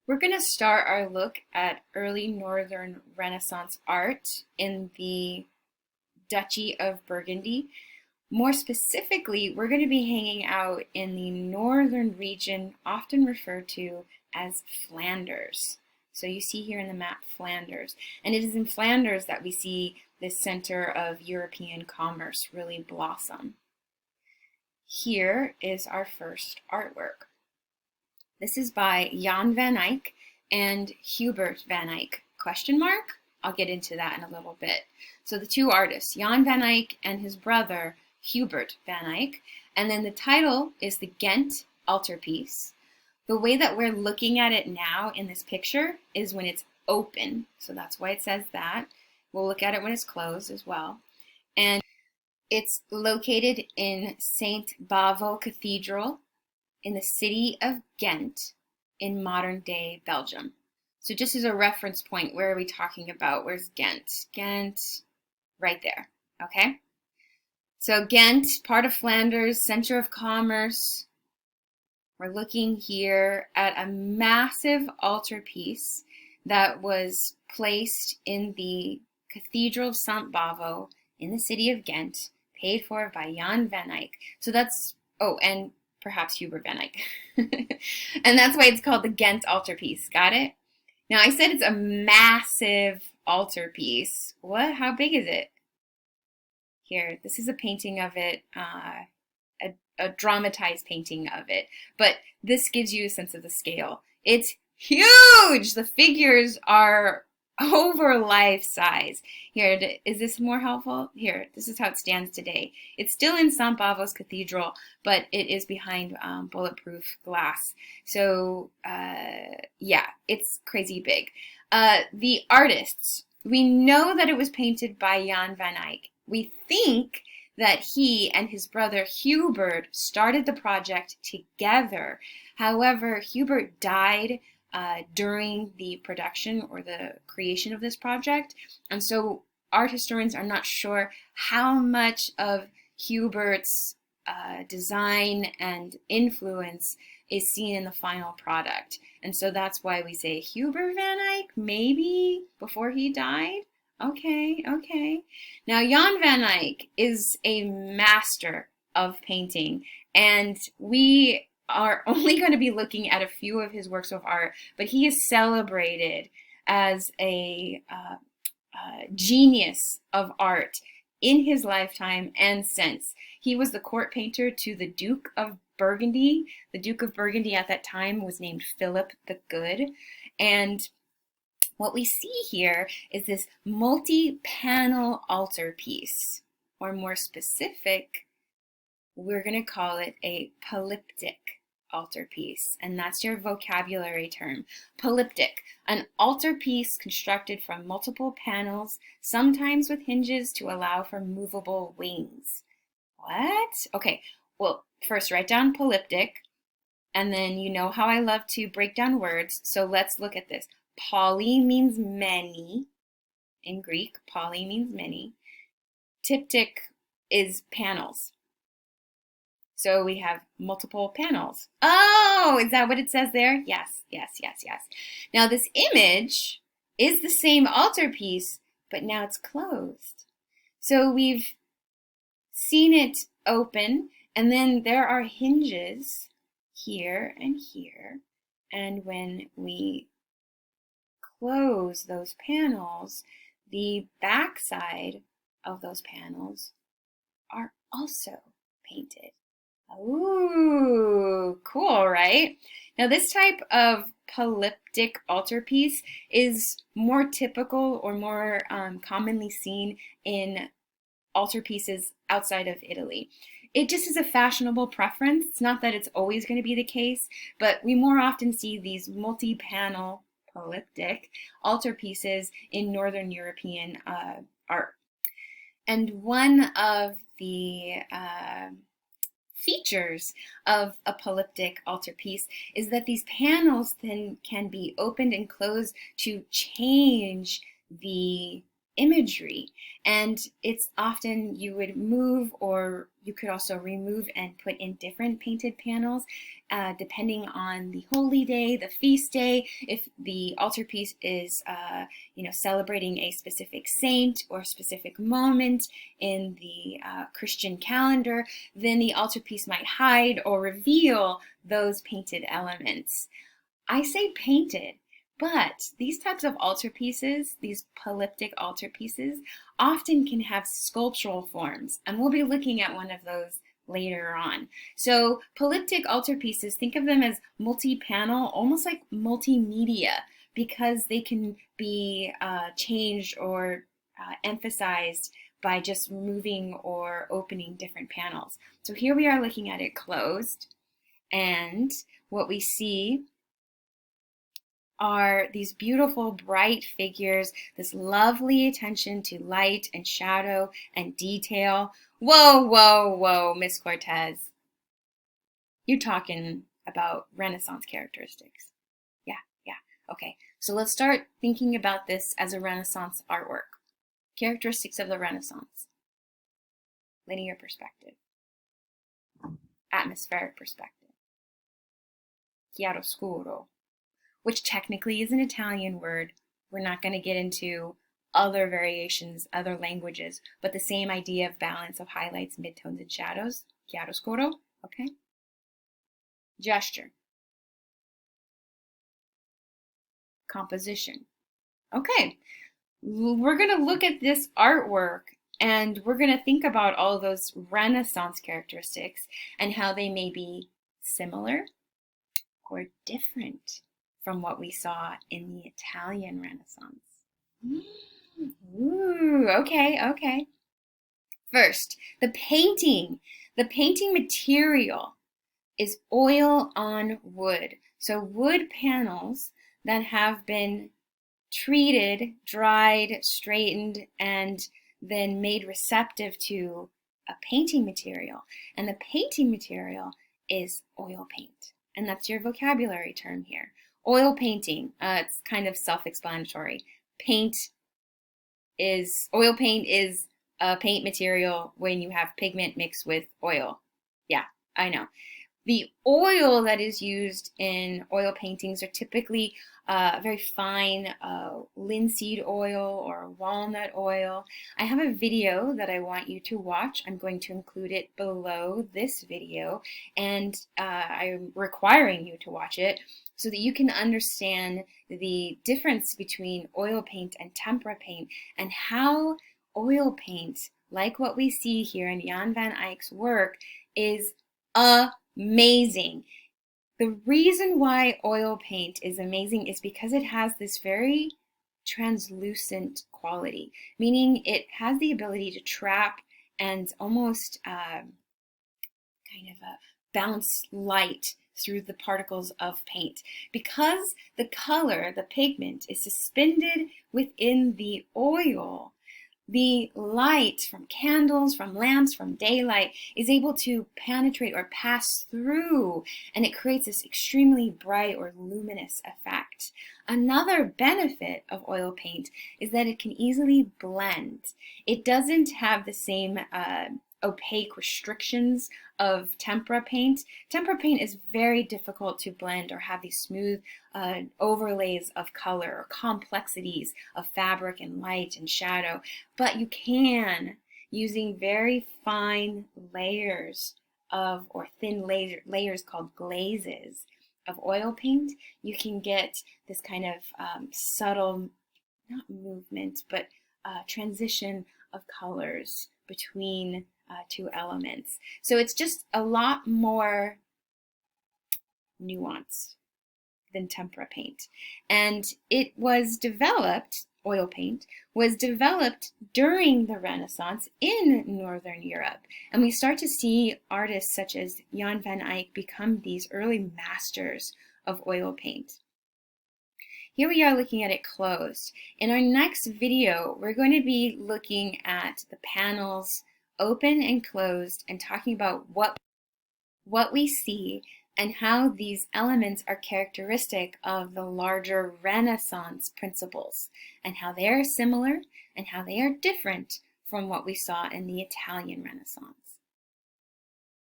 We're going to start our look at early Northern Renaissance art in the Duchy of Burgundy. More specifically, we're going to be hanging out in the northern region, often referred to as Flanders. So you see here in the map Flanders. And it is in Flanders that we see this center of European commerce really blossom. Here is our first artwork. This is by Jan van Eyck and Hubert van Eyck, question mark? I'll get into that in a little bit. So the two artists, Jan van Eyck and his brother, Hubert van Eyck. And then the title is the Ghent Altarpiece. The way that we're looking at it now in this picture is when it's open. So that's why it says that. We'll look at it when it's closed as well. And it's located in St. Bavo Cathedral in the city of Ghent in modern-day Belgium. So just as a reference point, where are we talking about? Where's Ghent? Ghent, right there, okay? So Ghent, part of Flanders, center of commerce. We're looking here at a massive altarpiece that was placed in the Cathedral of St. Bavo in the city of Ghent, paid for by Jan van Eyck. So that's, oh, and perhaps Hubert van Eyck. And that's why it's called the Ghent altarpiece. Got it? Now I said it's a massive altarpiece. What? How big is it? Here, this is a painting of it, a dramatized painting of it. But this gives you a sense of the scale. It's huge! The figures are over life size. Here, is this more helpful? Here, this is how it stands today. It's still in St. Bavo's Cathedral, but it is behind bulletproof glass. So, yeah, it's crazy big. The artists, we know that it was painted by Jan van Eyck. We think that he and his brother Hubert started the project together. However, Hubert died during the production or the creation of this project. And so art historians are not sure how much of Hubert's design and influence is seen in the final product. And so that's why we say Hubert van Eyck, maybe before he died. Okay, okay. Now Jan van Eyck is a master of painting, and we are only going to be looking at a few of his works of art, but he is celebrated as a genius of art in his lifetime and since. He was the court painter to the Duke of Burgundy. The Duke of Burgundy at that time was named Philip the Good, and what we see here is this multi-panel altarpiece, or more specific, we're going to call it a polyptych altarpiece, and that's your vocabulary term. Polyptych, an altarpiece constructed from multiple panels, sometimes with hinges to allow for movable wings. What? Okay, well, first write down polyptych, and then you know how I love to break down words, so let's look at this. Poly means many in Greek. Poly means many. Typtych is panels. So we have multiple panels. Oh, is that what it says there? Yes, yes, yes, yes. Now this image is the same altarpiece, but now it's closed. So we've seen it open, and then there are hinges here and here. And when we close those panels, the backside of those panels are also painted. Ooh, cool, right? Now this type of polyptych altarpiece is more typical or more commonly seen in altarpieces outside of Italy. It just is a fashionable preference. It's not that it's always going to be the case, but we more often see these multi-panel polyptych altarpieces in Northern European art. And one of the features of a polyptych altarpiece is that these panels then can be opened and closed to change the imagery. And it's often you would move, or you could also remove and put in different painted panels depending on the holy day, the feast day. If the altarpiece is celebrating a specific saint or specific moment in the Christian calendar, then the altarpiece might hide or reveal those painted elements. I say painted, but these types of altarpieces, these polyptych altarpieces, often can have sculptural forms, and we'll be looking at one of those later on. So polyptych altarpieces, think of them as multi-panel, almost like multimedia, because they can be changed or emphasized by just removing or opening different panels. So here we are looking at it closed, and what we see are these beautiful bright figures, this lovely attention to light and shadow and detail. Whoa, whoa, whoa, Miss Cortez. You're talking about Renaissance characteristics. Yeah. Okay, so let's start thinking about this as a Renaissance artwork. Characteristics of the Renaissance. Linear perspective. Atmospheric perspective. Chiaroscuro, which technically is an Italian word. We're not going to get into other variations, other languages, but the same idea of balance of highlights, midtones, and shadows. Chiaroscuro, okay? Gesture. Composition. Okay, we're going to look at this artwork and we're going to think about all those Renaissance characteristics and how they may be similar or different from what we saw in the Italian Renaissance. Ooh, okay. First, the painting. The painting material is oil on wood. So wood panels that have been treated, dried, straightened, and then made receptive to a painting material. And the painting material is oil paint. And that's your vocabulary term here. Oil painting, it's kind of self-explanatory. Oil paint is a paint material when you have pigment mixed with oil. Yeah, I know. The oil that is used in oil paintings are typically very fine linseed oil or walnut oil. I have a video that I want you to watch. I'm going to include it below this video, and I'm requiring you to watch it so that you can understand the difference between oil paint and tempera paint and how oil paint, like what we see here in Jan van Eyck's work, is amazing. The reason why oil paint is amazing is because it has this very translucent quality, meaning it has the ability to trap and almost kind of bounce light through the particles of paint. Because the color, the pigment, is suspended within the oil, the light from candles, from lamps, from daylight is able to penetrate or pass through, and it creates this extremely bright or luminous effect. Another benefit of oil paint is that it can easily blend. It doesn't have the same opaque restrictions of tempera paint. Tempera paint is very difficult to blend or have these smooth overlays of color or complexities of fabric and light and shadow, but you can, using very fine layers of, or thin layers called glazes of oil paint, you can get this kind of subtle, not movement, but transition of colors between two elements. So it's just a lot more nuanced than tempera paint. And it was developed, oil paint, was developed during the Renaissance in Northern Europe. And we start to see artists such as Jan van Eyck become these early masters of oil paint. Here we are looking at it closed. In our next video, we're going to be looking at the panels open and closed and talking about what we see and how these elements are characteristic of the larger Renaissance principles, and how they are similar and how they are different from what we saw in the Italian Renaissance.